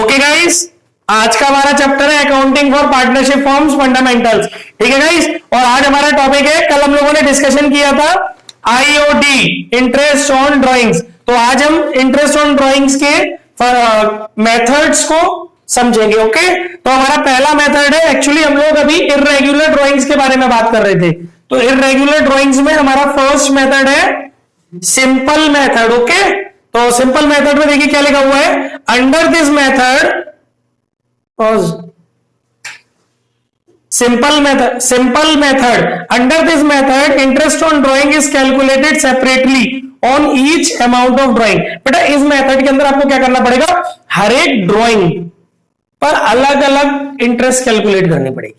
Okay guys, आज का हमारा चैप्टर है accounting for partnership forms fundamentals. ठीक है गाइस, और आज हमारा टॉपिक है, कल हम लोगों ने डिस्कशन किया था आईओडी, इंटरेस्ट ऑन ड्राइंग्स। तो आज हम इंटरेस्ट ऑन ड्राइंग्स के मेथड्स को समझेंगे। ओके, तो हमारा पहला मेथड है, एक्चुअली हम लोग अभी इर्रेगुलर ड्राइंग्स के बारे में बात कर रहे थे। तो इर्रेगुलर ड्राइंग्स में हमारा फर्स्ट मेथड है सिंपल मेथड। ओके, तो सिंपल मेथड में देखिए क्या लिखा हुआ है, under this method, simple method under this method interest on drawing is calculated separately on each amount of drawing। बेटा इस मेथड के अंदर आपको क्या करना पड़ेगा, हर एक ड्राइंग पर अलग अलग इंटरेस्ट कैलकुलेट करनी पड़ेगी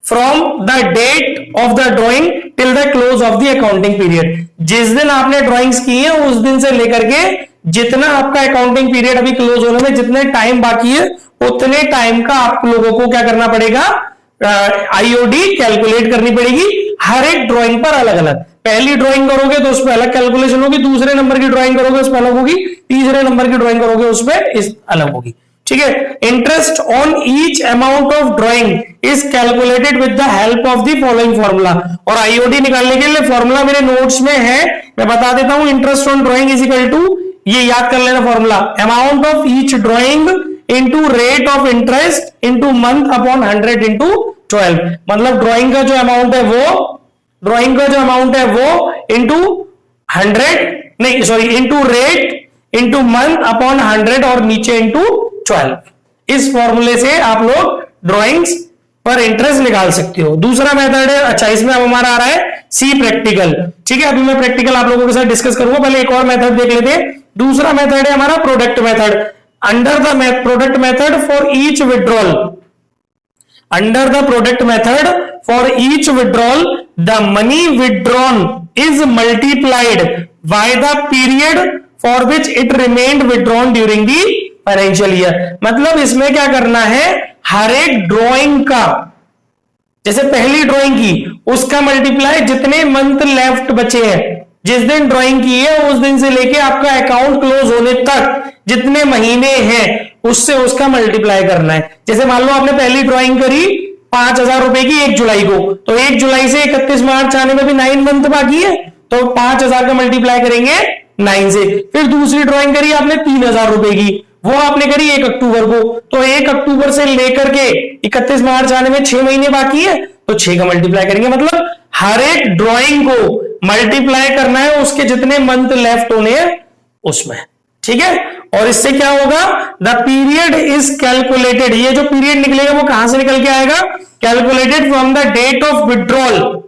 from the date of the drawing till the close of the accounting period. जिस दिन आपने ड्राइंग्स की है उस दिन से लेकर के जितना आपका अकाउंटिंग पीरियड अभी क्लोज होने में जितने टाइम बाकी है उतने टाइम का आप लोगों को क्या करना पड़ेगा, आईओडी कैलकुलेट करनी पड़ेगी हर एक ड्राइंग पर अलग अलग। पहली ड्राइंग करोगे तो उसमें अलग कैलकुलेशन होगी, दूसरे नंबर की ड्राइंग करोगे उसमें अलग होगी, तीसरे नंबर की ड्राइंग करोगे उसमें अलग होगी। ठीक है, interest on each amount of drawing is calculated with the help of the following formula. और आईओडी निकालने के लिए फॉर्मूला मेरे नोट्स में है, मैं बता देता हूं। Interest on drawing is equal to, ये याद कर लेना formula, amount of each drawing into rate of interest into month upon 100 into 12। मतलब ड्राइंग का जो अमाउंट है वो इंटू 100 नहीं sorry into rate into month upon 100 और नीचे इंटू 12। इस फॉर्मूले से आप लोग ड्राइंग्स पर इंटरेस्ट निकाल सकते हो। दूसरा मेथड है, अच्छा इसमें अब हमारा आ रहा है सी प्रैक्टिकल। ठीक है, अभी मैं प्रैक्टिकल आप लोगों के साथ डिस्कस करूंगा, पहले एक और मेथड देख लेते हैं। दूसरा मेथड है हमारा product method. Under the product method for each withdrawal, under the product method for each withdrawal the money withdrawn is multiplied by the period for which it remained withdrawn during the financial year. मतलब इसमें क्या करना है, हर एक drawing का, जैसे पहली drawing की उसका मल्टीप्लाई जितने मंथ लेफ्ट बचे हैं, जिस दिन ड्राइंग की है उस दिन से लेके आपका अकाउंट क्लोज होने तक जितने महीने हैं उससे उसका मल्टीप्लाई करना है। जैसे मान लो आपने पहली ड्राइंग करी 5,000 रुपए की 1 जुलाई को, तो 1 जुलाई से 31 मार्च आने में भी 9 मंथ बाकी है, तो 5,000 का मल्टीप्लाई करेंगे 9 से। फिर दूसरी ड्राइंग करी आपने 3,000 रुपए की, वो आपने करी 1 अक्टूबर को, तो 1 अक्टूबर से लेकर के 31 मार्च आने में 6 महीने बाकी है, तो 6 का मल्टीप्लाई करेंगे। मतलब हर एक ड्राइंग को मल्टीप्लाई करना है उसके जितने मंथ लेफ्ट होने हैं उसमें। ठीक है, और इससे क्या होगा, द पीरियड इज कैलकुलेटेड, ये जो पीरियड निकलेगा वो कहां से निकल के आएगा, calculated from the date of withdrawal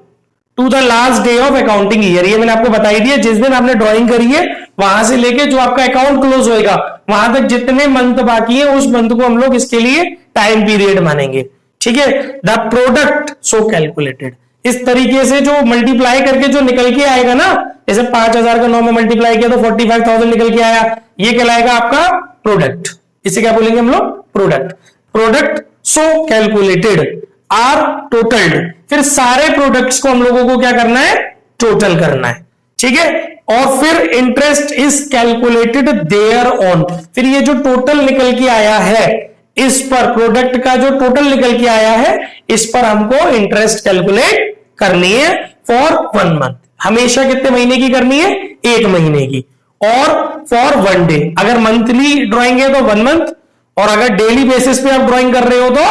to the last day of accounting year. ये मैंने आपको बताई दी है, जिस दिन आपने ड्राइंग करी है वहां से लेके जो आपका अकाउंट क्लोज होएगा वहां तक जितने मंथ बाकी है उस मंथ को हम लोग इसके लिए टाइम पीरियड मानेंगे। ठीक है, द प्रोडक्ट सो कैलकुलेटेड, इस तरीके से जो मल्टीप्लाई करके जो निकल के आएगा ना, जैसे 5,000 का 9 में मल्टीप्लाई किया तो 45,000 निकल के आया, ये कहलाएगा आपका प्रोडक्ट। इसे क्या बोलेंगे हम लोग, product. Product so calculated are totalled, फिर सारे प्रोडक्ट्स को हम लोगों को क्या करना है, टोटल करना है। ठीक है, और फिर interest is calculated thereon, फिर ये जो टोटल निकल के आया है इस पर, प्रोडक्ट का जो टोटल निकल के आया है इस पर हमको इंटरेस्ट कैलकुलेट करनी है फॉर 1 मंथ। हमेशा कितने महीने की करनी है, 1 महीने की, और फॉर 1 डे। अगर मंथली ड्राइंग है तो 1 मंथ, और अगर डेली बेसिस पे आप ड्राइंग कर रहे हो तो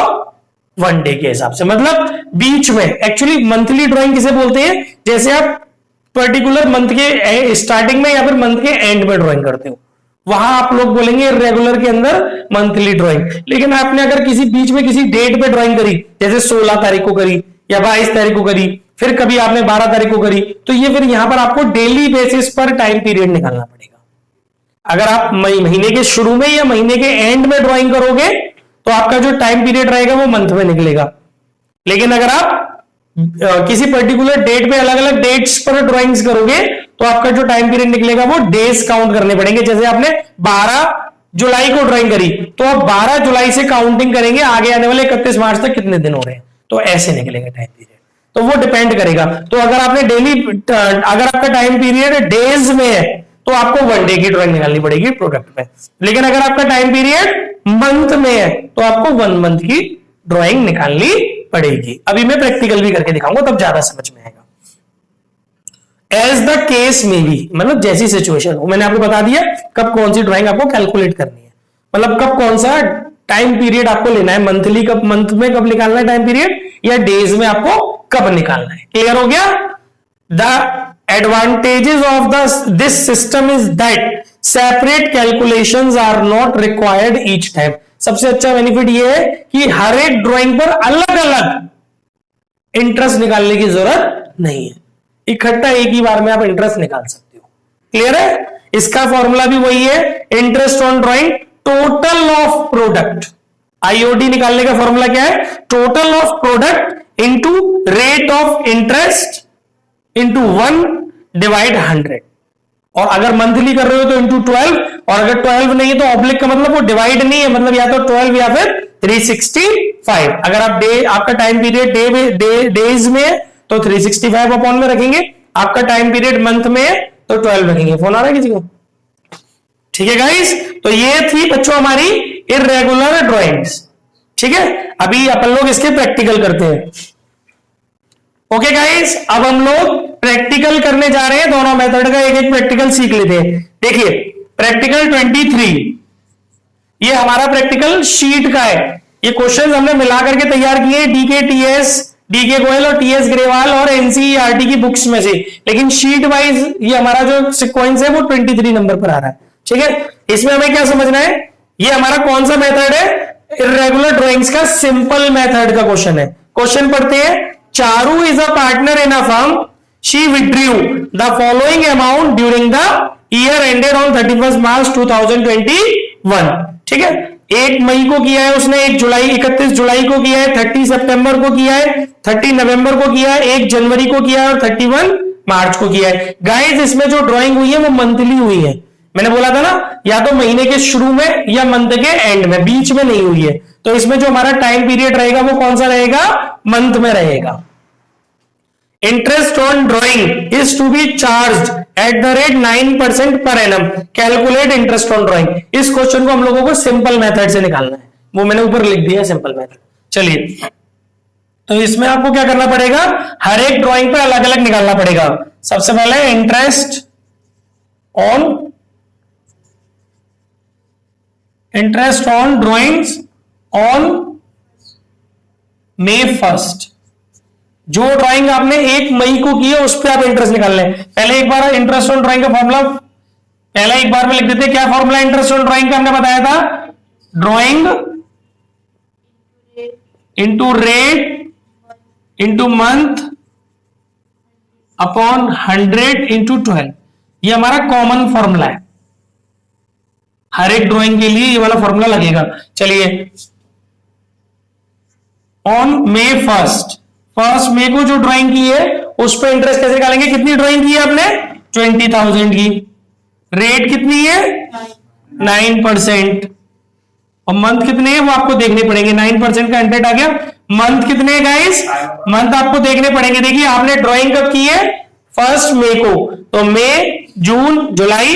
1 डे के हिसाब से। मतलब बीच में, एक्चुअली मंथली ड्राइंग किसे बोलते हैं, जैसे आप पर्टिकुलर मंथ के स्टार्टिंग में या फिर मंथ के एंड में ड्राइंग करते हो, वहां आप लोग बोलेंगे रेगुलर के अंदर मंथली ड्राइंग। लेकिन आपने अगर किसी बीच में किसी डेट पे ड्राइंग करी, जैसे 16 तारीख को करी या 22 तारीख को करी, फिर कभी आपने 12 तारीख को करी, तो ये फिर यहां पर आपको डेली बेसिस पर टाइम पीरियड निकालना पड़ेगा। अगर आप महीने के शुरू में या महीने के एंड में ड्राइंग करोगे तो आपका जो टाइम पीरियड रहेगा वो मंथ में निकलेगा। लेकिन अगर आप किसी पर्टिकुलर डेट पे अलग अलग डेट्स पर ड्राइंग्स करोगे तो आपका जो टाइम पीरियड निकलेगा वो डेज काउंट करने पड़ेंगे। जैसे आपने 12 जुलाई को ड्राइंग करी तो आप 12 जुलाई से काउंटिंग करेंगे आगे आने वाले 31 मार्च तक कितने दिन हो रहे हैं, तो ऐसे निकलेंगे टाइम पीरियड। तो वो डिपेंड करेगा। तो अगर आपने डेली, अगर आपका टाइम पीरियड डेज में है तो आपको 1 डे की ड्राइंग निकालनी पड़ेगी प्रोडक्ट में। लेकिन अगर आपका टाइम पीरियड मंथ में है तो आपको 1 मंथ की ड्राइंग निकालनी पड़ेगी। अभी मैं प्रैक्टिकल भी करके दिखाऊंगा, तब ज्यादा समझ में आएगा। एज द केस में भी, मतलब जैसी सिचुएशन हो, मैंने आपको बता दिया कब कौन सी ड्राइंग आपको कैलकुलेट करनी है, मतलब कब कौन सा टाइम पीरियड आपको लेना है, मंथली कब, मंथ में कब निकालना है टाइम पीरियड, या डेज में आपको कब निकालना है। क्लियर हो गया? The advantages of this system is that separate calculations are not required each time। सबसे अच्छा बेनिफिट ये है कि हर एक ड्राइंग पर अलग अलग इंटरेस्ट निकालने की जरूरत नहीं है, इकट्ठा एक ही बार में आप इंटरेस्ट निकाल सकते हो। क्लियर है? इसका फॉर्मूला भी वही है, interest on drawing total of product. IOD निकालने का फॉर्मूला क्या है? Total of product into rate of interest into 1 divide 100। और अगर मंथली कर रहे हो तो इंटू 12, और अगर 12 नहीं है तो ऑब्लिक का मतलब वो डिवाइड नहीं है, मतलब या तो 12 या फिर 365। अगर आप डे, आपका टाइम पीरियड डेज में है तो 365 अपॉन में रखेंगे, आपका टाइम पीरियड मंथ में है तो 12 रखेंगे। फोन आ रहा है किसी को? ठीक है गाइस, तो ये थी बच्चों हमारी इर्रेगुलर ड्राइंग्स। ठीक है, अभी अपन लोग इसके प्रैक्टिकल करते हैं। ओके गाइस, अब हम लोग प्रैक्टिकल करने जा रहे हैं, दोनों मेथड का एक एक प्रैक्टिकल सीख लेते हैं। देखिए प्रैक्टिकल 23, ये हमारा प्रैक्टिकल शीट का है। ये क्वेश्चंस हमने मिला करके तैयार किए डीके टीएस, डीके गोयल और टीएस ग्रेवाल और एनसीईआरटी की बुक्स में से, लेकिन शीट वाइज ये हमारा जो सीक्वेंस है वो 23 नंबर पर आ रहा है। ठीक है, इसमें हमें क्या समझना है, ये हमारा कौन सा मेथड है? इर्रेगुलर ड्राइंग्स का सिंपल मेथड का क्वेश्चन है। क्वेश्चन पढ़ते हैं, Charu is a partner in a firm, she withdrew the following amount during the year ended on 31 मार्च 2021। ठीक है, 1 मई को किया है उसने, 31 जुलाई को किया है, 30 सितंबर को किया है, 30 नवंबर को किया है, 1 जनवरी को किया है और 31 मार्च को किया है। गाइस इसमें जो ड्राइंग हुई है वो मंथली हुई है। मैंने बोला था ना, या तो महीने के शुरू में या मंथ के एंड में, बीच में नहीं हुई है। तो इसमें जो हमारा टाइम पीरियड रहेगा वो कौन सा रहेगा? मंथ में रहेगा। Interest on drawing is to be charge at the rate 9% per annum, calculate interest on drawing. इस क्वेश्चन को हम लोगों को सिंपल मेथड से निकालना है, वो मैंने ऊपर लिख दिया सिंपल मेथड। चलिए, तो इसमें आपको क्या करना पड़ेगा, हर एक ड्राइंग पे अलग अलग निकालना पड़ेगा। सबसे पहले interest on drawings on May 1। जो ड्राइंग आपने 1 मई को की है उस पर आप इंटरेस्ट निकाल लें। पहले एक बार इंटरेस्ट ऑन ड्राइंग का फॉर्मूला पहले एक बार में लिख देते हैं। क्या फॉर्मूला इंटरेस्ट ऑन ड्राइंग का हमने बताया था? Drawing into rate into month upon 100 into 12। ये हमारा कॉमन फॉर्मूला है, हर एक ड्राइंग के लिए ये वाला फॉर्मूला लगेगा। चलिए, ऑन May 1 मई को जो ड्राइंग की है उस पर इंटरेस्ट कैसे निकालेंगे? कितनी ड्राइंग की है आपने? 20,000 की। रेट कितनी है? 9%। और मंथ कितने हैं वो आपको देखने पड़ेंगे। 9% का 100 आ गया। मंथ कितने हैं गाइस? मंथ आपको देखने पड़ेंगे। देखिए आपने ड्राइंग कब की है? 1 मई को, तो मई, जून, जुलाई,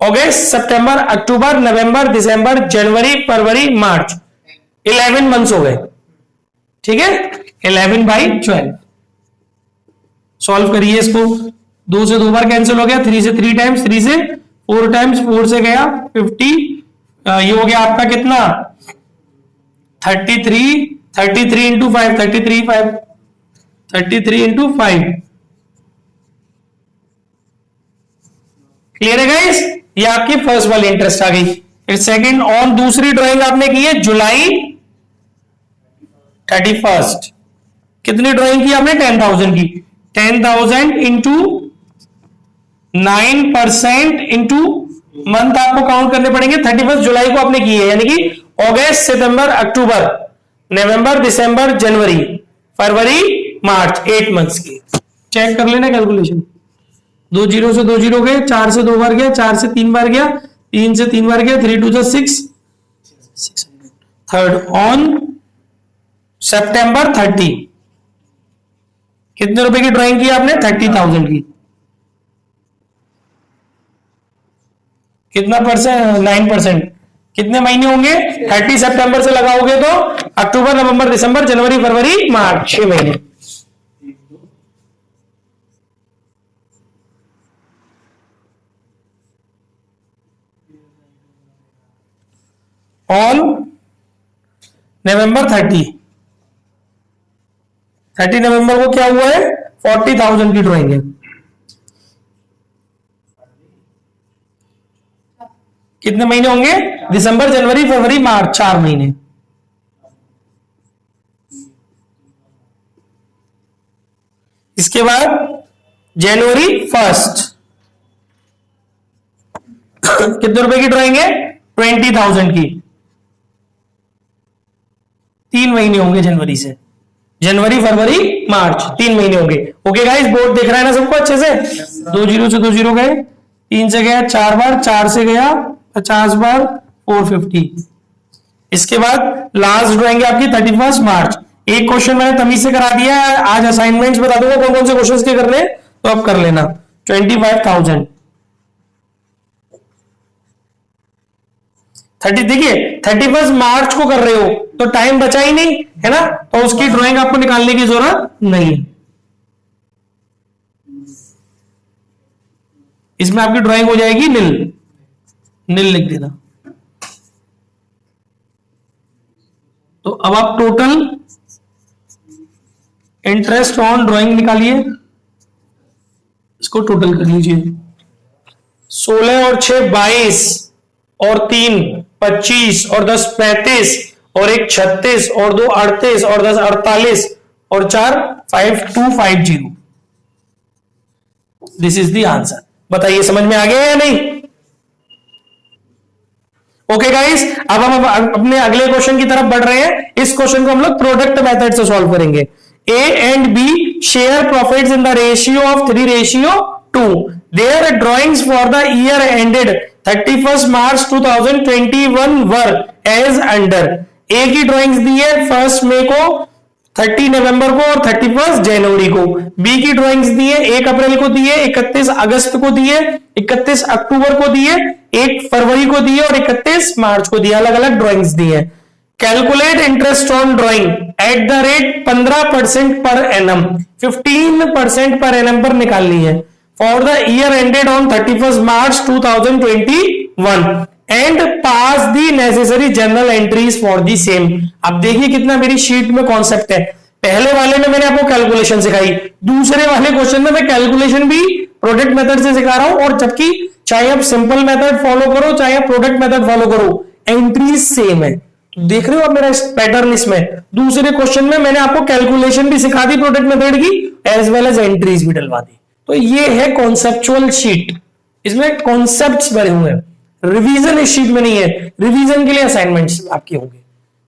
अगस्त, सितंबर, अक्टूबर, नवंबर, दिसंबर, जनवरी, फरवरी, मार्च, 11 मंथ्स हो गए। ठीक है, 11/12। सॉल्व करिए इसको। 2 से 2 बार कैंसिल हो गया, 3 से 3 टाइम्स, 3 से 4 टाइम्स, 4 से गया 50। ये हो गया आपका कितना? 33 इंटू 5, 33 इंटू 5। क्लियर है गाइस? ये आपकी फर्स्ट वाली इंटरेस्ट आ गई। फिर सेकंड ऑन दूसरी ड्राइंग आपने की है जुलाई 31। कितनी ड्राइंग की आपने? 10,000 की। 10,000 इंटू 9% इंटू मंथ आपको काउंट करने पड़ेंगे। 31 जुलाई को आपने की है, यानी कि अगस्त, सितंबर, अक्टूबर, नवंबर, दिसंबर, जनवरी, फरवरी, मार्च, 8 मंथ्स की। चेक कर लेना कैलकुलेशन। 2 0 से 2 0 गए, 4 से 2 बार गया, 4 से 3 बार गया, 3 से 3 बार गया, 3 2 6, 600। थर्ड ऑन सितंबर 30। कितने रुपए की ड्राइंग की आपने? 30,000 की। कितना परसेंट? 9%। कितने महीने होंगे? 30 सितंबर से लगाओगे तो अक्टूबर, नवंबर, दिसंबर, जनवरी, फरवरी, मार्च, 6 महीने। ऑन नवंबर 30 नवंबर को क्या हुआ है? 40,000 की ड्राइंग है। कितने महीने होंगे? दिसंबर, जनवरी, फरवरी, मार्च, 4 महीने। इसके बाद जनवरी 1 कितने रुपए की ड्राइंग है? 20,000 की। 3 महीने होंगे जनवरी से, जनवरी, फरवरी, मार्च, 3 महीने होंगे। ओके गाइस, बोर्ड दिख रहा है ना सबको अच्छे से? 2 जीरो से 2 जीरो गए, 3 से गया 4 बार, 4 से गया 50 बार, 450। इसके बाद लास्ट ड्राइंग है आपकी 31 मार्च। एक क्वेश्चन मैंने तमीज से करा दिया है, आज असाइनमेंट्स बता दूंगा कौन कौन से क्वेश्चंस के करने, तो अब कर लेना। 25,000 30, देखिए 31 मार्च को कर रहे हो तो टाइम बचा ही नहीं है ना, तो उसकी ड्राइंग आपको निकालने की जरूरत नहीं है। इसमें आपकी ड्राइंग हो जाएगी नील, नील लिख देना। तो अब आप टोटल इंटरेस्ट ऑन ड्राइंग निकालिए, इसको टोटल कर लीजिए। 16 और 6 22 और 3 25 और 10 35 और 1 36 और 2 38 और 10 48 और 4 5250। This is the answer. बताइए समझ में आ गया या नहीं? ओके गाइस, अब हम अपने अगले क्वेश्चन की तरफ बढ़ रहे हैं। इस क्वेश्चन को हम लोग प्रोडक्ट मेथड से सॉल्व करेंगे। A and B share profits in the ratio of 3:2. Their drawings for the year ended 31st March 2021 were as under. A की ड्राइंग्स दी है 1 मई को, 30 नवंबर को और 31 जनवरी को। B की ड्राइंग्स दी है 1 अप्रैल को दी है, 31 अगस्त को दी है, 31 अक्टूबर को दी है, 1 फरवरी को दी है और 31 मार्च को दी है। अलग अलग ड्राइंग्स दी है। Calculate interest on drawing eight the rate 15% per annum, 15% per annum पर निकालनी है for the year ended on 31 March 2021 and pass the necessary general entries for the same. अब देखिए कितना मेरी शीट में कॉन्सेप्ट है। पहले वाले में मैंने आपको कैलकुलेशन सिखाई, दूसरे वाले क्वेश्चन में मैं कैलकुलेशन भी प्रोडक्ट मेथड से सिखा रहा हूं। और जबकि चाहे आप सिंपल मेथड फॉलो करो चाहे आप प्रोडक्ट मेथड फॉलो करो, एंट्रीज सेम है। देख रहे हो आप मेरा पैटर्न? इसमें दूसरे क्वेश्चन में मैंने आपको कैलकुलेशन भी सिखा दी प्रोडक्ट मेथड की, एज वेल एज एंट्रीज भी डलवा दी। तो ये है कॉन्सेप्चुअल शीट, इसमें कॉन्सेप्ट्स भरे हुए हैं। रिवीजन इस शीट में नहीं है, रिवीजन के लिए असाइनमेंट्स आपके होंगे।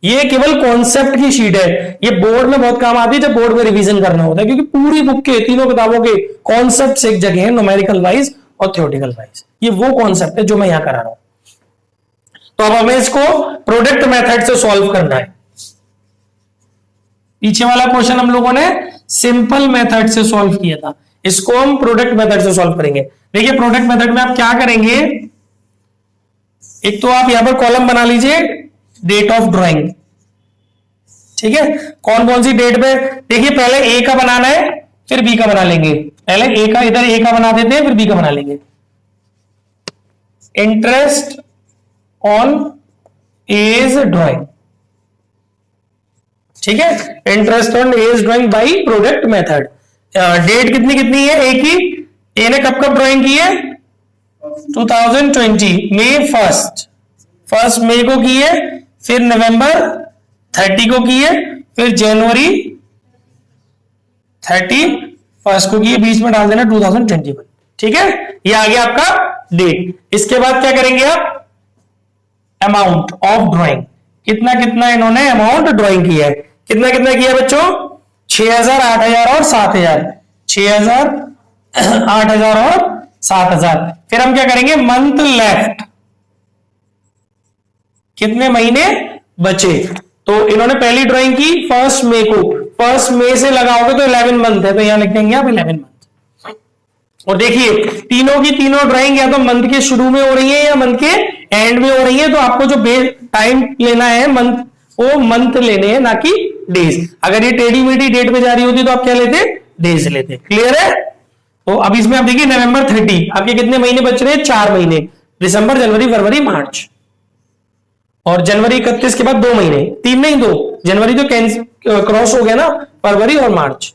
ये केवल कॉन्सेप्ट की शीट है, ये बोर्ड में बहुत काम आती है जब बोर्ड में रिवीजन करना होता है, क्योंकि पूरी बुक के तीनों किताबों के कॉन्सेप्ट एक जगह है, न्यूमेरिकल वाइज और थ्योरेटिकल वाइज। ये वो कॉन्सेप्ट है जो मैं यहां करा रहा हूं। तो अब हमें इसको प्रोडक्ट मेथड से सॉल्व करना है। पीछे वाला क्वेश्चन हम लोगों ने सिंपल मेथड से सॉल्व किया था, इसको हम प्रोडक्ट मेथड से सॉल्व करेंगे। देखिए प्रोडक्ट मेथड में आप क्या करेंगे, एक तो आप यहां पर कॉलम बना लीजिए डेट ऑफ ड्राइंग, ठीक है। कौन कौन सी डेट पे, देखिए पहले ए का बनाना है फिर बी का बना लेंगे। पहले ए का, इधर ए का बना देते हैं फिर बी का बना लेंगे। इंटरेस्ट ऑन एज ड्राइंग, ठीक है। Interest on each drawing by product method. Date कितनी कितनी है ए की, ए ने कब कब ड्राइंग की है 2020 मई 1 मई को की है, फिर नवंबर 30 को की है, फिर जनवरी 31 को की है, बीच में डाल देना 2021, ठीक है। ये आ गया आपका डेट। इसके बाद क्या करेंगे आप, अमाउंट ऑफ ड्राइंग, कितना कितना इन्होंने अमाउंट ड्राइंग किया है, कितना कितना किया बच्चों 6000, 8000 और 7000, 6000, 8000 और 7000। फिर हम क्या करेंगे, मंथ लेफ्ट, कितने महीने बचे। तो इन्होंने पहली ड्राइंग की 1 मई को, 1 मई से लगाओगे तो 11 मंथ है, तो यहां लिख देंगे आप 11 मंथ। और देखिए तीनों की तीनों ड्राइंग या तो मंथ के शुरू में हो रही है या मंथ के एंड में हो रही है, तो आपको जो टाइम लेना है मंथ, वो मंथ लेने हैं ना कि डेज। अगर ये टेढ़ी मेढ़ी डेट पे जा रही होती तो आप क्या लेते, डेज लेते। क्लियर है? तो अब इसमें आप देखिए नवंबर 30, आपके कितने महीने बच रहे हैं, 4 महीने, दिसंबर जनवरी फरवरी मार्च, और जनवरी 31 के बाद 2 महीने, 3 नहीं 2, जनवरी तो क्रॉस हो गया ना, फरवरी और मार्च।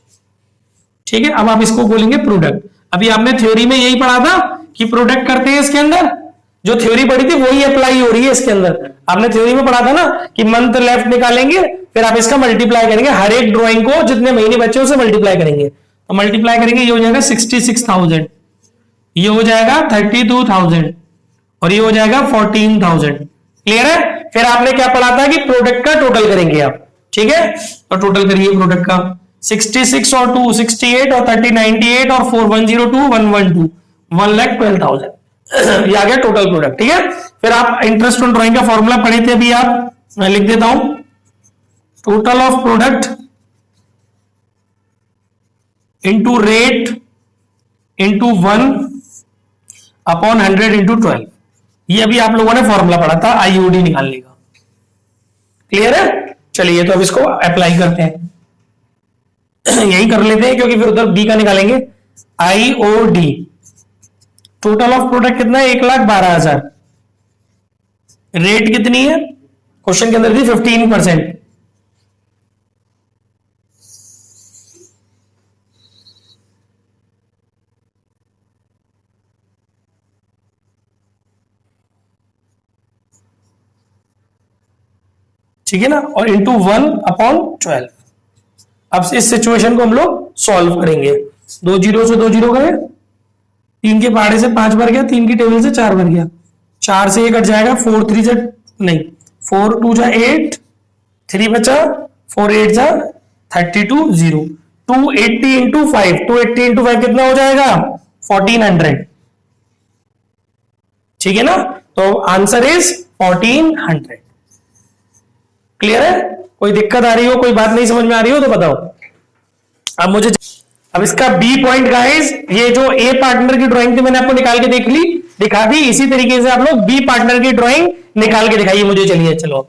ठीक है, अब आप इसको बोलेंगे प्रोडक्ट। अभी आपने थ्योरी में यही पढ़ा था कि प्रोडक्ट करते हैं इसके अंदर, जो थ्योरी पढ़ी थी वही अप्लाई हो रही है इसके अंदर। आपने थ्योरी में पढ़ा था ना कि मंथ लेफ्ट निकालेंगे, फिर आप इसका मल्टीप्लाई करेंगे, हर एक ड्राइंग को जितने महीने बचे उसे मल्टीप्लाई करेंगे, तो मल्टीप्लाई करेंगे ये हो जाएगा 66,000, ये हो जाएगा 32,000 और ये हो जाएगा 14,000। क्लियर है? फिर आपने क्या पढ़ा था कि प्रोडक्ट का टोटल करेंगे आप। ठीक है, और टोटल करिए प्रोडक्ट का, 66 और 2 68 और 30 98 और 4 102 112 1,12,000 ये आ गया टोटल प्रोडक्ट। ठीक है, फिर आप इंटरेस्ट ऑन ड्राइंग का फॉर्मूला पढ़े थे अभी आप, मैं लिख देता हूं, total of product into rate into 1 upon 100 into 12, ये अभी आप लोगों ने फॉर्मूला पढ़ा था आईओडी निकालने का। क्लियर है? चलिए तो अब इसको अप्लाई करते हैं यही कर लेते हैं क्योंकि फिर उधर बी का निकालेंगे। आईओडी टोटल ऑफ प्रोडक्ट कितना है, 1,12,000, रेट कितनी है, क्वेश्चन के अंदर थी 15%, ठीक है ना, और इंटू 1 अपॉन 12। अब इस सिचुएशन को हम लोग सॉल्व करेंगे, 2 जीरो से 2 जीरो गए, 3 के पहाड़े से 5 भर गया, 3 की टेबल से 4 भर गया, 4 से 1 कट जाएगा, 4 3 जा नहीं 4 2 जा 8, 3 बचा, 4 8 जा 32 0, 280 इंटू 5, 280 इंटू 5 कितना हो जाएगा, 1400। ठीक है ना, तो आंसर इज 1400। क्लियर है? कोई दिक्कत आ रही हो, कोई बात नहीं समझ में आ रही हो तो बताओ। अब मुझे, अब इसका बी पॉइंट गाइस, ये जो ए पार्टनर की ड्राइंग थी मैंने आपको निकाल के दिखा दी, इसी तरीके से आप लोग बी पार्टनर की ड्राइंग निकाल के दिखाइए मुझे। चलिए चलो,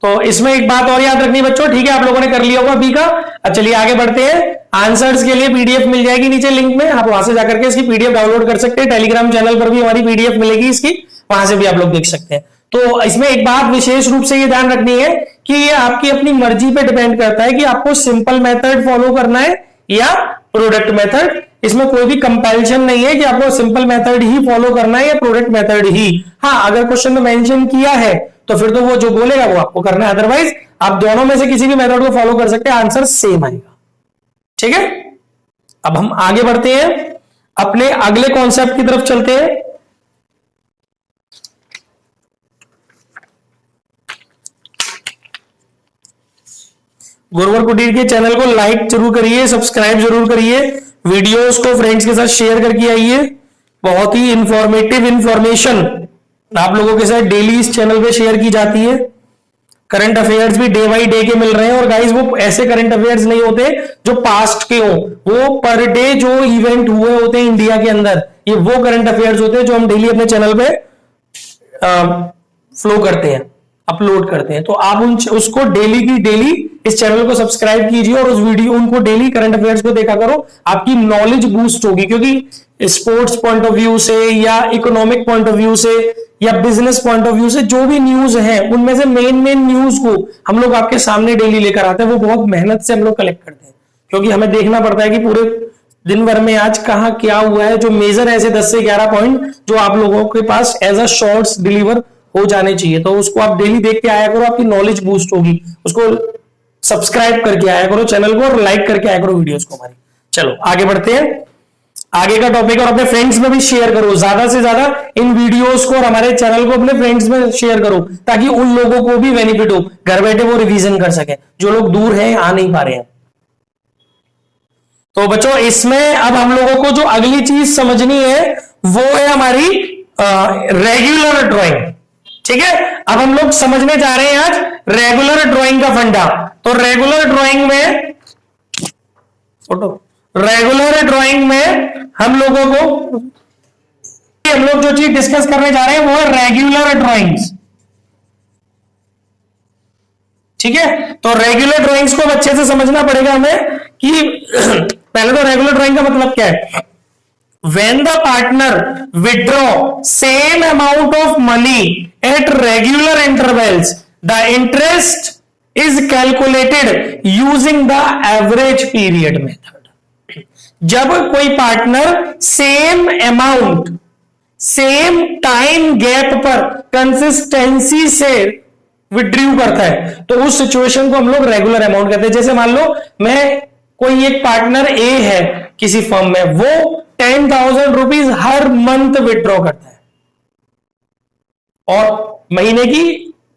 तो इसमें एक बात और याद रखनी बच्चों, ठीक है, आप लोगों ने कर लिया होगा बी का। अब चलिए आगे बढ़ते हैं, आंसर्स के लिए पीडीएफ मिल जाएगी नीचे लिंक में, आप वहां से जाकर के इसकी पीडीएफ डाउनलोड कर सकते हैं, टेलीग्राम चैनल पर भी हमारी पीडीएफ मिलेगी इसकी, वहां से भी आप लोग देख सकते हैं। तो इसमें एक बात विशेष रूप से ये ध्यान रखनी है कि ये आपकी अपनी मर्जी पे डिपेंड करता है कि आपको सिंपल मेथड फॉलो करना है या प्रोडक्ट मेथड। इसमें कोई भी कंपैरिजन नहीं है कि आपको सिंपल मेथड ही फॉलो करना है या प्रोडक्ट मेथड ही। हाँ, अगर क्वेश्चन में मेंशन किया है तो फिर तो वो जो बोलेगा वो आपको करना है, अदरवाइज आप दोनों में से किसी भी मेथड को फॉलो कर सकते हैं, आंसर सेम आएगा। ठीक है, अब हम आगे बढ़ते हैं, अपने अगले कॉन्सेप्ट की तरफ चलते हैं। गुरुवर कुटीर के चैनल को लाइक जरूर करिए, सब्सक्राइब जरूर करिए, वीडियोस को फ्रेंड्स के साथ शेयर करके आइए। बहुत ही इंफॉर्मेटिव इंफॉर्मेशन आप लोगों के साथ डेली इस चैनल पे शेयर की जाती है। करंट अफेयर्स भी डे बाई डे के मिल रहे हैं, और गाइस वो ऐसे करंट अफेयर्स नहीं होते जो पास्ट के हो, वो पर डे जो इवेंट हुए होते हैं इंडिया के अंदर, ये वो करंट अफेयर्स होते हैं जो हम डेली अपने चैनल पे फ्लो करते हैं, अपलोड करते हैं। तो आप उसको डेली की डेली इस चैनल को सब्सक्राइब कीजिए और उस वीडियो उनको डेली करंट अफेयर्स को देखा करो, आपकी नॉलेज बूस्ट होगी। क्योंकि स्पोर्ट्स पॉइंट ऑफ व्यू से या इकोनॉमिक पॉइंट ऑफ व्यू से या बिजनेस पॉइंट ऑफ व्यू से जो भी न्यूज है, उनमें से मेन न्यूज को हम लोग आपके सामने डेली लेकर आते हैं। वो बहुत मेहनत से हम लोग कलेक्ट करते हैं, क्योंकि हमें देखना पड़ता है कि पूरे दिन भर में आज कहां क्या हुआ है, जो मेजर ऐसे 10 से 11 पॉइंट जो आप लोगों के पास एज अ शॉर्ट्स डिलीवर हो जाने चाहिए। तो उसको आप डेली देख के आया करो, आपकी नॉलेज बूस्ट होगी। उसको सब्सक्राइब करके आया करो चैनल को, और लाइक करके आया करो वीडियोस को हमारी। चलो आगे बढ़ते हैं, आगे का टॉपिक, और अपने फ्रेंड्स में भी शेयर करो, ज्यादा से ज्यादा इन वीडियोस को और हमारे चैनल को अपने फ्रेंड्स में शेयर करो, ताकि उन लोगों को भी बेनिफिट हो, घर बैठे वो रिवीजन कर सके जो लोग दूर हैं, आ नहीं पा रहे हैं। तो बच्चों इसमें अब हम लोगों को जो अगली चीज समझनी है वो है हमारी रेगुलर ड्राइंग। ठीक है, अब हम लोग समझने जा रहे हैं आज रेगुलर ड्राइंग का फंडा। तो रेगुलर ड्राइंग में फोटो, रेगुलर ड्राइंग में हम लोगों को, हम लोग जो चीज डिस्कस करने जा रहे हैं वो है रेगुलर ड्राइंग्स। ठीक है, तो रेगुलर ड्राइंग्स को अच्छे से समझना पड़ेगा हमें कि पहले तो रेगुलर ड्राइंग का मतलब क्या है। When the partner withdraw same amount of money at regular intervals, the interest is calculated using the average period method। जब कोई partner same amount same time gap पर कंसिस्टेंसी से विड्रू करता है तो उस सिचुएशन को हम लोग रेगुलर अमाउंट कहते हैं। जैसे मान लो मैं कोई एक पार्टनर ए है किसी फर्म में, वो 10,000 रुपीज हर मंथ विड्रॉ करता है और महीने की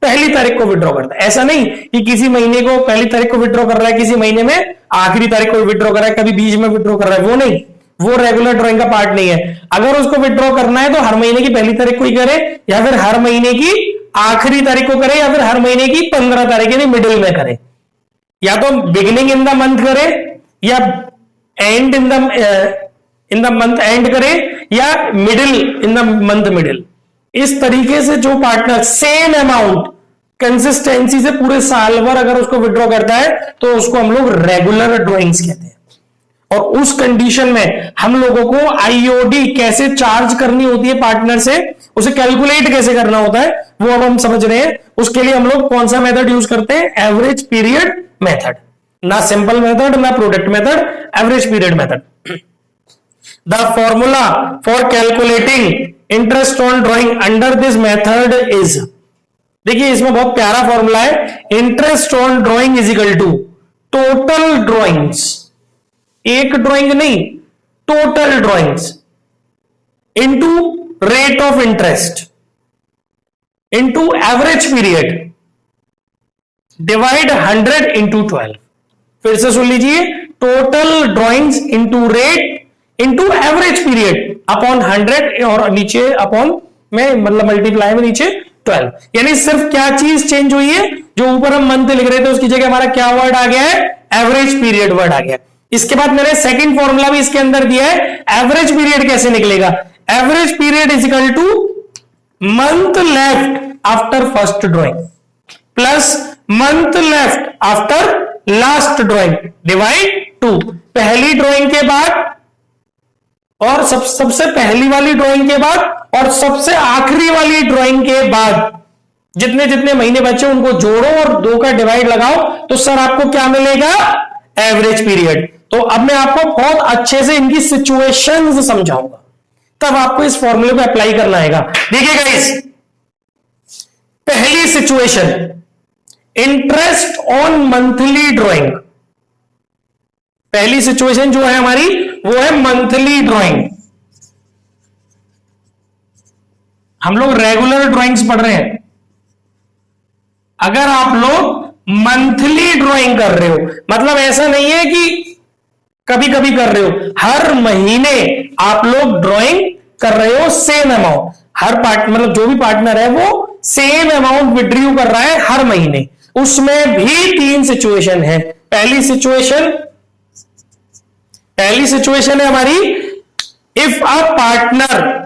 पहली तारीख को विड्रॉ करता है। ऐसा नहीं कि किसी महीने को पहली तारीख को विड्रॉ कर रहा है, किसी महीने में आखिरी तारीख को विड्रॉ कर रहा है, कभी बीच में विड्रॉ कर रहा है, वो नहीं, वो रेगुलर ड्राइंग का पार्ट नहीं है। अगर उसको विड्रॉ करना है तो हर महीने की पहली तारीख को ही करे, या फिर हर महीने की आखिरी तारीख को करे, या फिर हर महीने की 15 तारीख यानी मिडिल में करे, या तो बिगिनिंग इन द मंथ करे, या and in the month and करे, या middle in the month middle. इस तरीके से जो पार्टनर सेम अमाउंट कंसिस्टेंसी से पूरे साल भर अगर उसको विड्रॉ करता है तो उसको हम लोग रेगुलर ड्राइंग्स कहते हैं। और उस कंडीशन में हम लोगों को आईओडी कैसे चार्ज करनी होती है पार्टनर से, उसे कैलकुलेट कैसे करना होता है, वो अब हम समझ रहे हैं। उसके लिए हम लोग कौन सा मेथड यूज करते हैं, एवरेज पीरियड मेथड, ना सिंपल मेथड ना product method, average period method. The formula for calculating interest on drawing under this method is, देखिए इसमें बहुत प्यारा फॉर्मूला है, interest on drawing is equal to total drawings, एक ड्राइंग नहीं total drawings, into rate of interest into average period divide 100 into 12। फिर से सुन लीजिए, total drawings into rate into average period upon 100 और नीचे अपॉन में मतलब मल्टीप्लाई में नीचे 12। यानी सिर्फ क्या चीज चेंज हुई है, जो ऊपर हम मंथ लिख रहे थे उसकी जगह हमारा क्या वर्ड आ गया है, एवरेज पीरियड वर्ड आ गया। इसके बाद मैंने सेकंड फॉर्मूला भी इसके अंदर दिया है, एवरेज पीरियड कैसे निकलेगा, average period is equal two month left after first drawing plus month left after last drawing divide 2। पहली ड्राइंग के बाद और सबसे पहली वाली ड्राइंग के बाद और सबसे आखिरी वाली ड्राइंग के बाद जितने जितने महीने बचे उनको जोड़ो और 2 का डिवाइड लगाओ तो सर आपको क्या मिलेगा, एवरेज पीरियड। तो अब मैं आपको बहुत अच्छे से इनकी सिचुएशंस समझाऊंगा, तब आपको इस फॉर्मूले को अप्लाई करना आएगा। देखिए गाइस, पहली situation interest on monthly drawing, पहली सिचुएशन जो है हमारी वो है मंथली ड्राइंग। हम लोग रेगुलर ड्राइंग्स पढ़ रहे हैं, अगर आप लोग मंथली ड्राइंग कर रहे हो मतलब ऐसा नहीं है कि कभी कभी कर रहे हो, हर महीने आप लोग ड्राइंग कर रहे हो सेम अमाउंट, हर पार्ट मतलब जो भी पार्टनर है वो सेम अमाउंट विड्रू कर रहा है हर महीने, उसमें भी 3 सिचुएशन है। पहली सिचुएशन है हमारी, if a partner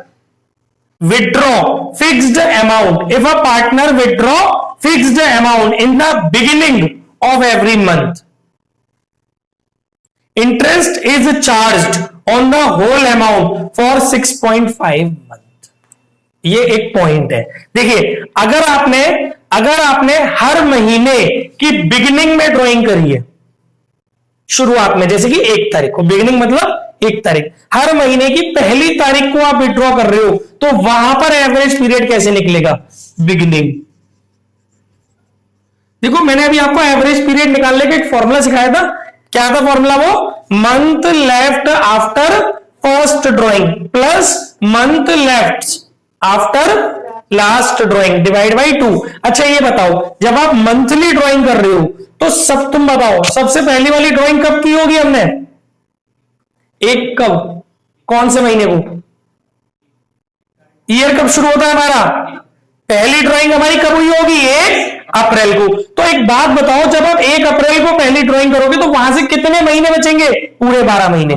withdraw fixed amount, if a partner withdraw fixed amount in the beginning of every month, interest is charged on the whole amount for 6.5 month. ये एक पॉइंट है। देखिए, अगर आपने हर महीने की बिगिनिंग में ड्राइंग करी है, शुरुआत में जैसे कि 1 तारीख को, बिगिनिंग मतलब 1 तारीख, हर महीने की पहली तारीख को आप विड्रॉ कर रहे हो तो वहां पर एवरेज पीरियड कैसे निकलेगा, बिगिनिंग। देखो मैंने अभी आपको एवरेज पीरियड निकालने का एक फॉर्मूला सिखाया था, क्या था फॉर्मूला, वो month left after first drawing plus month left after last drawing divide by 2। अच्छा ये बताओ, जब आप मंथली ड्राइंग कर रहे हो तो तुम बताओ सबसे पहली वाली ड्राइंग कब की होगी हमने, कब, कौन से महीने को, ईयर कब शुरू होता है हमारा, पहली ड्राइंग हमारी कब हुई होगी, 1 अप्रैल को। तो एक बात बताओ, जब आप 1 अप्रैल को पहली ड्राइंग करोगे तो वहां से कितने महीने बचेंगे? पूरे 12 महीने,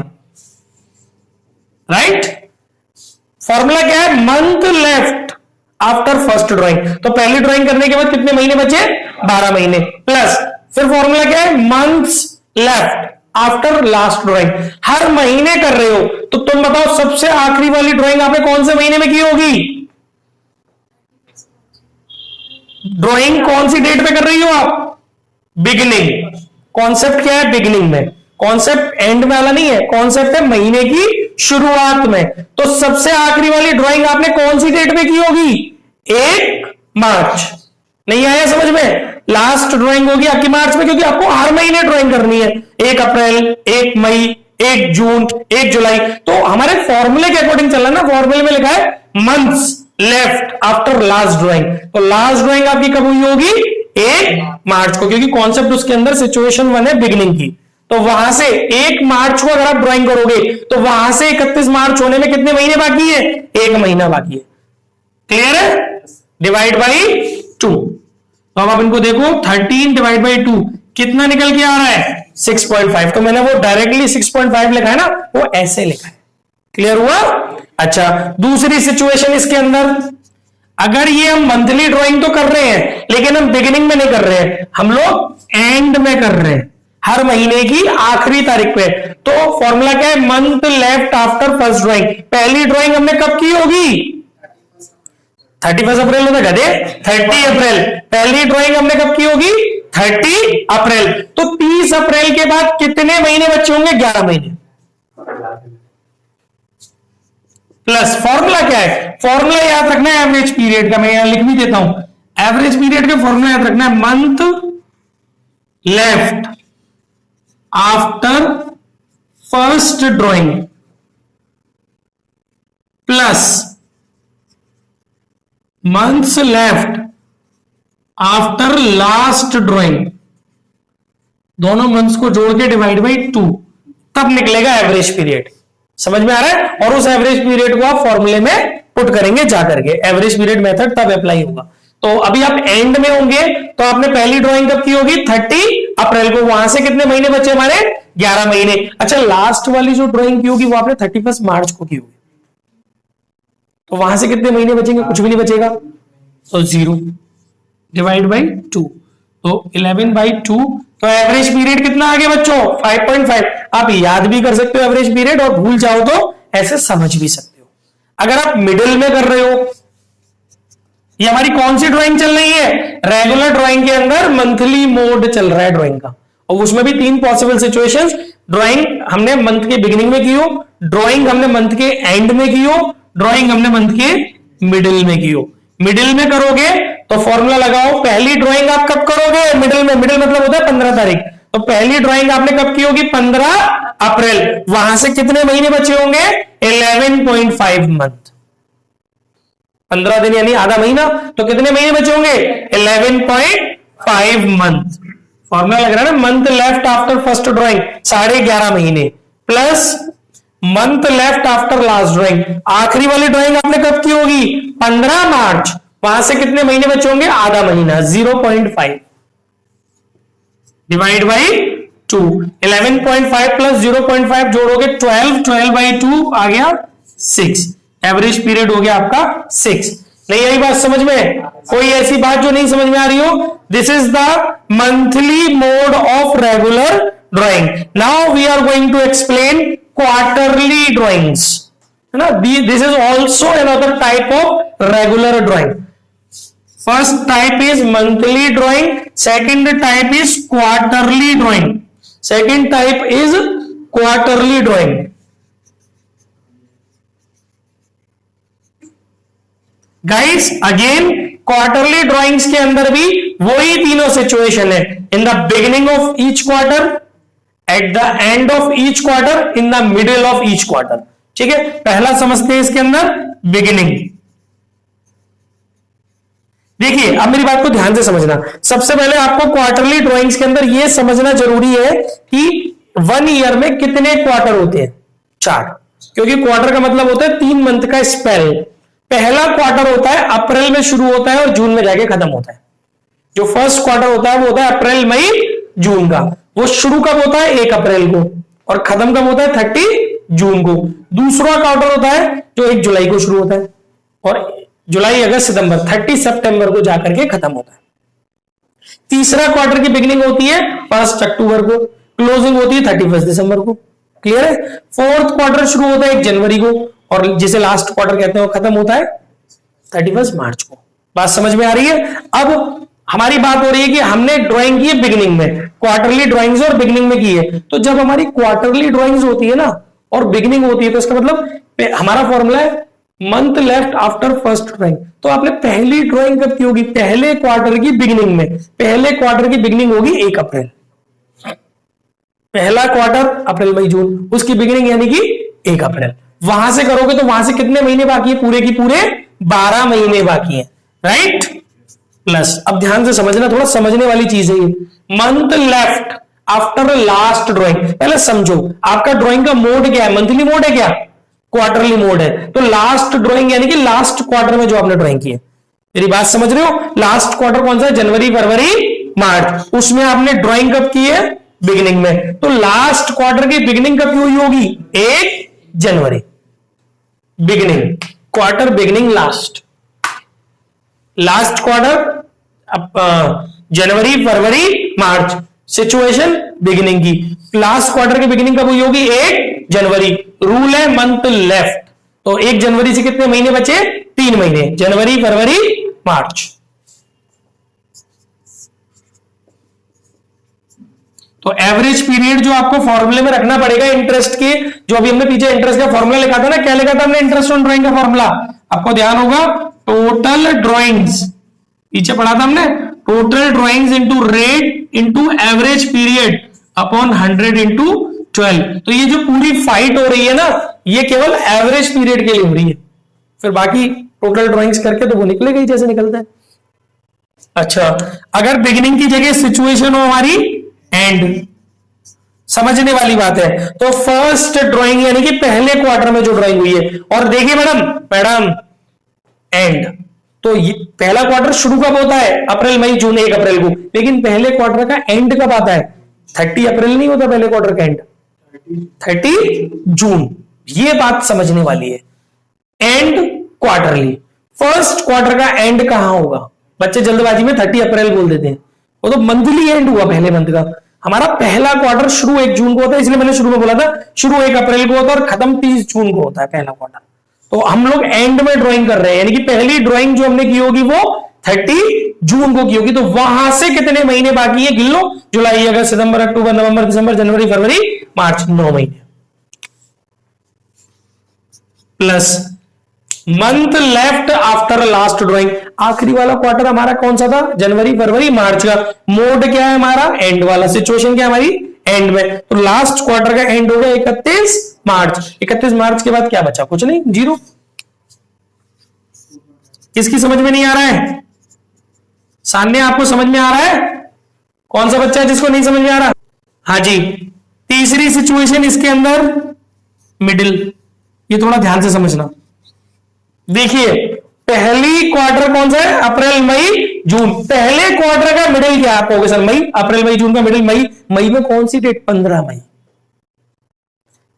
राइट। फॉर्मूला क्या है? Month left after first drawing. तो पहली ड्राइंग करने के बाद कितने महीने बचे? 12 महीने। प्लस फिर फॉर्मूला क्या है? Months left after last drawing. हर महीने कर रहे हो तो तुम बताओ सबसे आखिरी वाली ड्राइंग आपने कौन से महीने में की होगी? ड्राइंग कौन सी डेट पे कर रही हो आप? बिगिनिंग। कॉन्सेप्ट क्या है? बिगिनिंग में। कॉन्सेप्ट एंड में वाला नहीं है, कॉन्सेप्ट है महीने की शुरुआत में। तो सबसे आखिरी वाली ड्राइंग आपने कौन सी डेट पे की होगी? 1 मार्च। नहीं आया समझ में? लास्ट ड्राइंग होगी आपकी मार्च में, क्योंकि आपको हर महीने ड्राइंग करनी है। 1 अप्रैल, 1 मई, 1 जून, 1 जुलाई। तो हमारे फॉर्मूले के अकॉर्डिंग चल रहा है ना, फॉर्मूले में लिखा है months left after last drawing. तो लास्ट ड्राइंग आपकी कब हुई होगी? 1 मार्च को, क्योंकि कॉन्सेप्ट उसके अंदर सिचुएशन 1 है बिगिनिंग की। तो वहां से 1 मार्च को अगर आप ड्राइंग करोगे तो वहां से 31 मार्च होने में कितने महीने बाकी है? 1 महीना बाकी है। क्लियर है? Divide by 2। तो अब आप इनको देखो, 13 डिवाइड बाई 2 कितना निकल के आ रहा है? 6.5। तो मैंने वो डायरेक्टली 6.5 लिखा है ना, वो ऐसे लिखा है। क्लियर हुआ? अच्छा, दूसरी सिचुएशन इसके अंदर, अगर ये हम मंथली ड्राइंग तो कर रहे हैं लेकिन हम बिगिनिंग में नहीं कर रहे हैं, हम लोग एंड में कर रहे हैं, हर महीने की आखिरी तारीख पे। तो फॉर्मूला क्या है? Month left after first drawing. पहली ड्राइंग हमने कब की होगी? 31 अप्रैल होता गधे, 30 अप्रैल। पहली ड्राइंग हमने कब की होगी? 30 अप्रैल। तो 30 अप्रैल के बाद कितने महीने बचे होंगे? 11 महीने। प्लस फॉर्मूला क्या है? फॉर्मूला याद रखना है एवरेज पीरियड का, मैं यहां लिख भी देता हूं। एवरेज पीरियड का फॉर्मूला याद रखना है, month left after first drawing plus months left after last drawing, दोनों मंथ्स को जोड़ के डिवाइड बाई 2, तब निकलेगा एवरेज पीरियड। समझ में आ रहा है? और उस एवरेज पीरियड को आप फॉर्मूले में पुट करेंगे जा करके, एवरेज पीरियड मेथड तब अप्लाई होगा। तो अभी आप एंड में होंगे तो आपने पहली ड्राइंग कब की होगी? 30 अप्रैल को। वहां से कितने महीने बचे हमारे? 11 महीने। अच्छा, लास्ट वाली जो ड्राइंग की होगी वो आपने 31 मार्च को की होगी, तो वहां से कितने महीने बचेंगे? कुछ भी नहीं बचेगा, तो 0 डिवाइड बाई 2, तो 11/2। तो एवरेज पीरियड कितना आगे बच्चों? 5.5। आप याद भी कर सकते हो एवरेज पीरियड, और भूल जाओ तो ऐसे समझ भी सकते हो। अगर आप मिडिल में कर रहे हो, ये हमारी कौन सी ड्राइंग चल रही है? रेगुलर ड्राइंग के अंदर मंथली मोड चल रहा है ड्राइंग का, और उसमें भी 3 पॉसिबल सिचुएशंस। ड्राइंग हमने मंथ के बिगिनिंग में की हो, ड्राइंग हमने मंथ के एंड में की हो, ड्राइंग हमने मंथ के मिडिल में की हो। मिडिल में करोगे तो फॉर्मूला लगाओ, पहली ड्राइंग आप कब करोगे? मिडिल में। मिडिल मतलब होता है 15 तारीख। तो पहली ड्राइंग आपने कब की होगी? 15 अप्रैल। वहां से कितने महीने बचे होंगे? 11.5 मंथ। 15 दिन यानी आधा महीना, तो कितने महीने बचे होंगे? 11.5 मंथ। फॉर्मूला लग रहा है ना, month left after first drawing 11.5 महीने, plus month left after last drawing. आखिरी वाली ड्राइंग आपने कब की होगी? 15 मार्च। वहां से कितने महीने बचे होंगे? आधा महीना, 0.5 डिवाइड बाई 2। 11.5 प्लस 0.5 जोड़ोगे 12, 12/2 आ गया 6। एवरेज पीरियड हो गया आपका 6। नहीं आई बात समझ में? कोई ऐसी बात जो नहीं समझ में आ रही हो? This is the monthly mode of regular drawing. Now we are going to explain quarterly drawings, है ना? This is also another type of regular drawing. First type is monthly drawing, second type is quarterly drawing. Second type is quarterly drawing. Guys again quarterly drawings के अंदर भी वही तीनों situation है। In the beginning of each quarter, at the end of each quarter, in the middle of each quarter. ठीक है, पहला समझते हैं इसके अंदर बिगिनिंग। देखिए अब मेरी बात को ध्यान से समझना। सबसे पहले आपको क्वार्टरली ड्राइंग्स के अंदर यह समझना जरूरी है कि 1 ईयर में कितने क्वार्टर होते हैं? 4, क्योंकि क्वार्टर का मतलब होता है 3 मंथ का स्पेल। पहला क्वार्टर होता है अप्रैल में शुरू होता है और जून में जाके खत्म होता है। जो फर्स्ट क्वार्टर होता है वो होता है अप्रैल मई जून का। वो शुरू कब होता है? 1 अप्रैल को, और खत्म कब होता है? 30 जून को। दूसरा क्वार्टर होता है जो 1 जुलाई को शुरू होता है, और जुलाई अगस्त सितंबर 30 सितंबर को जाकर के खत्म होता है। तीसरा क्वार्टर की बिगिनिंग होती है 1 अक्टूबर को, क्लोजिंग होती है 31 दिसंबर को। क्लियर है? फोर्थ क्वार्टर शुरू होता है 1 जनवरी को, और जिसे लास्ट क्वार्टर कहते हैं वो खत्म होता है 31 मार्च को। बात समझ में आ रही है? अब हमारी बात हो रही है कि हमने ड्राइंग की है बिगिनिंग में, क्वार्टरली ड्राइंग्स और बिगिनिंग में की है। तो जब हमारी क्वार्टरली ड्राइंग्स होती है ना और बिगिनिंग होती है, तो इसका मतलब हमारा फॉर्मूला है month left after first drawing. तो आपने पहली ड्राइंग कब की होगी? पहले क्वार्टर की बिगिनिंग में। पहले क्वार्टर की बिगिनिंग होगी 1 अप्रैल। पहला क्वार्टर अप्रैल मई जून, उसकी बिगिनिंग यानी कि 1 अप्रैल। वहां से करोगे तो वहां से कितने महीने बाकी है? पूरे की पूरे 12 महीने बाकी है, राइट? प्लस, अब ध्यान से समझना, थोड़ा समझने वाली चीज है ये। Month left after last drawing, पहले समझो आपका ड्राइंग का मोड क्या है? मंथली मोड है क्या? क्वार्टरली मोड है। तो लास्ट ड्राइंग यानी कि लास्ट क्वार्टर में जो आपने ड्राइंग की है, मेरी बात समझ रहे हो? लास्ट क्वार्टर कौन सा है? जनवरी, फरवरी, मार्च। उसमें आपने ड्राइंग कब की है? बिगिनिंग में। तो लास्ट क्वार्टर की बिगिनिंग कब हुई होगी? 1 जनवरी। Beginning, quarter beginning last, last quarter जनवरी, फरवरी, मार्च। सिचुएशन बिगिनिंग की। लास्ट क्वार्टर की बिगिनिंग कब हुई होगी? 1 जनवरी। रूल है मंथ लेफ्ट, तो 1 जनवरी से कितने महीने बचे? 3 महीने, जनवरी, फरवरी, मार्च। तो एवरेज पीरियड जो आपको फॉर्मूले में रखना पड़ेगा इंटरेस्ट के, जो अभी हमने पीछे इंटरेस्ट का फॉर्मूला लिखा था ना, क्या लिखा था हमने इंटरेस्ट ऑन ड्राइंग का फॉर्मूला? आपको ध्यान होगा, टोटल ड्राइंग्स, पीछे पढ़ा था हमने, total drawings into rate into average period upon 100 into 12। तो ये जो पूरी फाइट हो रही है ना, ये केवल एवरेज पीरियड के लिए हो रही है, फिर बाकी टोटल ड्राइंग्स करके तो वो निकलेगा ही जैसे निकलता है। अच्छा, अगर बिगिनिंग की जगह सिचुएशन हो हमारी एंड, समझने वाली बात है। तो फर्स्ट ड्राइंग यानी कि पहले क्वार्टर में जो ड्राइंग हुई है, और देखिए मैडम एंड, तो ये पहला क्वार्टर शुरू कब होता है? अप्रैल मई जून, 1 अप्रैल को। लेकिन पहले क्वार्टर का एंड कब आता है? 30 अप्रैल नहीं होता पहले क्वार्टर का एंड, 30 जून। ये बात समझने वाली है। एंड क्वार्टरली, फर्स्ट क्वार्टर का एंड कहां होगा? बच्चे जल्दबाजी में 30 अप्रैल बोल देते हैं, वो तो मंथली एंड हुआ पहले मंथ का। हमारा पहला क्वार्टर शुरू 1 जून को होता है, इसलिए मैंने शुरू में बोला था शुरू 1 अप्रैल को होता है और खत्म 30 जून को होता है पहला क्वार्टर। तो हम लोग एंड में ड्राइंग कर रहे हैं, यानी कि पहली ड्राइंग जो हमने की होगी वो 30 जून को की होगी। तो वहां से कितने महीने बाकी है? गिन लो, जुलाई, अगस्त, सितंबर, अक्टूबर, नवंबर, दिसंबर, जनवरी, फरवरी, मार्च, 9 महीने। Plus month left after last drawing, आखिरी वाला क्वार्टर हमारा कौन सा था? जनवरी, फरवरी, मार्च का। मोड क्या है हमारा? एंड वाला। सिचुएशन क्या है हमारी? एंड में। तो लास्ट क्वार्टर का एंड होगा 31 मार्च। 31 मार्च के बाद क्या बचा? कुछ नहीं, 0। किसकी समझ में नहीं आ रहा है? सान्य, आपको समझ में आ रहा है? कौन सा बच्चा है जिसको नहीं समझ में आ रहा? हाँ जी। तीसरी सिचुएशन इसके अंदर मिडिल, ये थोड़ा ध्यान से समझना। देखिए, पहली क्वार्टर कौन सा है? अप्रैल मई जून। पहले क्वार्टर का मिडिल क्या है? आपको सर मई, अप्रैल मई जून का मिडिल मई। मई में कौन सी डेट? 15 मई।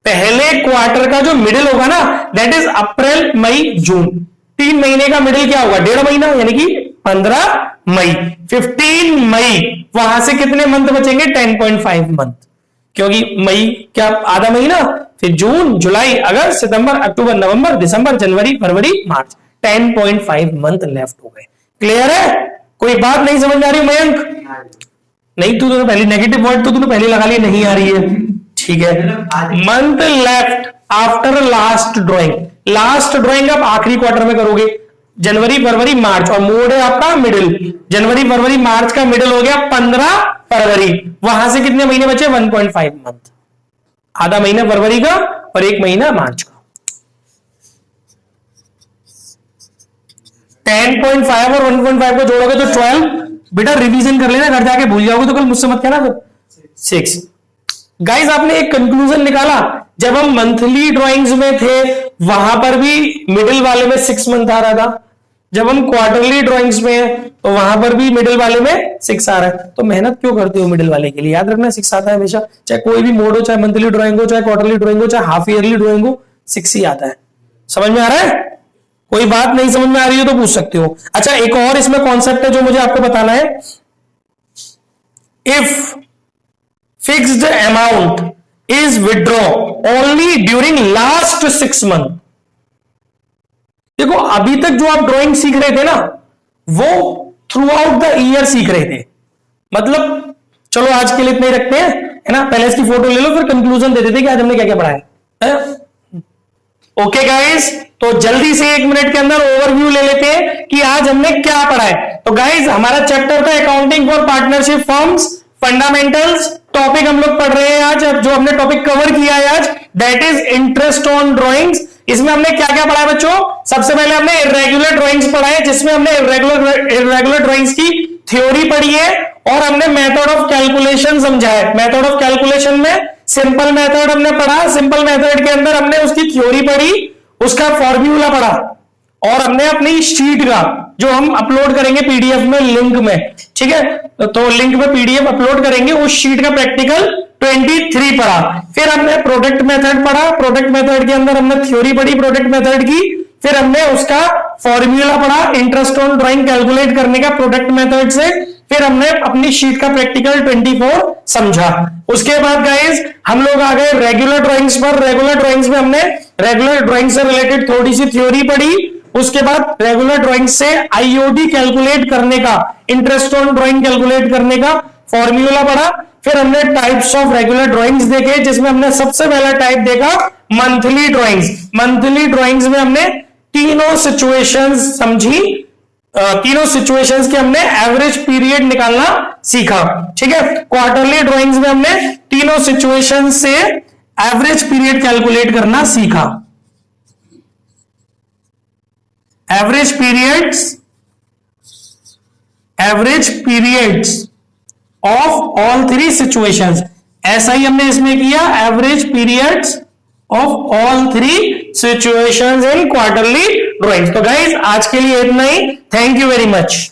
पहले क्वार्टर का जो मिडिल होगा ना, दैट इज अप्रैल मई जून। 3 महीने का मिडिल क्या होगा? 1.5 महीना, यानी कि 15 मई। 15 मई, वहां से कितने मंथ बचेंगे? 10.5 मंथ, क्योंकि मई क्या आधा महीना, फिर जून, जुलाई, अगस्त, सितंबर, अक्टूबर, नवंबर, दिसंबर, जनवरी, फरवरी, मार्च। 10.5 मंथ लेफ्ट हो गए। क्लियर है? कोई बात नहीं समझ में आ रही मयंक? नहीं, तू तो पहले नेगेटिव वर्ड तो तूने पहले लगा लिया, नहीं आ रही है, ठीक है। Month left after last drawing, last drawing आप आखिरी क्वार्टर में करोगे, जनवरी, फरवरी, मार्च, और मोड है आपका मिडिल। जनवरी, फरवरी, मार्च का मिडिल हो गया 15 फरवरी। वहां से कितने महीने बचे? 1.5 मंथ। आधा महीना फरवरी का और 1 महीना मार्च का। 10.5 और 1.5 को जोड़ोगे तो 12। बेटा रिवीजन कर लेना, घर जाके भूल जाओगे तो कल मुझसे मत कहना फिर। 6 गाइस, आपने एक कंक्लूजन निकाला। जब हम मंथली ड्राइंग्स में थे वहां पर भी मिडिल वाले में 6 मंथ आ रहा था, जब हम क्वार्टरली ड्राइंग्स में हैं तो वहां पर भी मिडिल वाले में 6 आ रहा है, तो मेहनत क्यों करते हो मिडिल वाले के लिए? याद रखना 6 आता है हमेशा, चाहे कोई भी मोड हो, चाहे मंथली ड्राइंग हो, चाहे क्वार्टरली ड्राइंग हो, चाहे हाफ ईयरली ड्राइंग हो, 6 ही आता है। समझ में आ रहा है? कोई बात नहीं समझ में आ रही हो तो पूछ सकते हो। अच्छा, एक और इसमें कॉन्सेप्ट है जो मुझे आपको बताना है। If fixed amount is withdraw only during last 6 month. देखो अभी तक जो आप ड्राइंग सीख रहे थे ना, वो थ्रू आउट द ईयर सीख रहे थे। मतलब चलो आज के लिए इतना ही रखते हैं, है ना? पहले इसकी फोटो ले लो, फिर कंक्लूजन दे देते कि आज हमने क्या क्या पढ़ा है। ओके गाइस, तो जल्दी से 1 मिनट के अंदर ओवरव्यू ले लेते हैं कि आज हमने क्या पढ़ा है। तो गाइस हमारा चैप्टर था accounting for partnership firms fundamentals. Topic हम लोग पढ़ रहे हैं आज, जो हमने टॉपिक कवर किया है आज, that is interest on drawings. इसमें हमने क्या क्या पढ़ा है बच्चों? सबसे पहले हमने इर्रेगुलर ड्राइंग्स पढ़ा है, जिसमें हमने इर्रेगुलर ड्राइंग्स की थ्योरी पढ़ी है और हमने मेथड ऑफ कैलकुलेशन समझा है। मेथड ऑफ कैलकुलेशन में सिंपल मेथड हमने पढ़ा, सिंपल मेथड के अंदर हमने उसकी थ्योरी पढ़ी, उसका फॉर्मूला पढ़ा, और हमने अपनी शीट का जो हम अपलोड करेंगे पीडीएफ में लिंक में, ठीक है, तो लिंक में पीडीएफ अपलोड करेंगे, उस शीट का प्रैक्टिकल 23 पढ़ा। फिर हमने प्रोडक्ट मेथड पढ़ा, प्रोडक्ट मेथड के अंदर हमने थ्योरी पढ़ी प्रोडक्ट मेथड की, फिर हमने उसका फॉर्मूला पढ़ा इंटरेस्ट ऑन ड्राइंग कैलकुलेट करने का प्रोडक्ट मेथड से, फिर हमने अपनी शीट का प्रैक्टिकल 24 समझा। उसके बाद गाइस हम लोग आ गए रेगुलर ड्राइंग्स पर। रेगुलर ड्राइंग्स में हमने रेगुलर ड्राइंग से रिलेटेड थोड़ी सी थ्योरी पढ़ी, उसके बाद रेगुलर ड्राइंग से आईओडी कैलकुलेट करने का, इंटरेस्ट ऑन ड्राइंग कैलकुलेट करने का फॉर्मूला पढ़ा। फिर हमने टाइप्स ऑफ रेगुलर ड्राइंग्स देखे, जिसमें हमने सबसे पहला टाइप देखा मंथली ड्राइंग्स। मंथली ड्राइंग्स में हमने तीनों सिचुएशंस समझी, तीनों सिचुएशंस के हमने एवरेज पीरियड निकालना सीखा, ठीक है। क्वार्टरली ड्राइंग्स में हमने तीनों सिचुएशंस से एवरेज पीरियड कैलकुलेट करना सीखा। Average periods of all 3 situations, ऐसा ही हमने इसमें किया, average periods of all 3 situations in quarterly drawings. तो गाइज आज के लिए इतना ही, थैंक यू वेरी मच।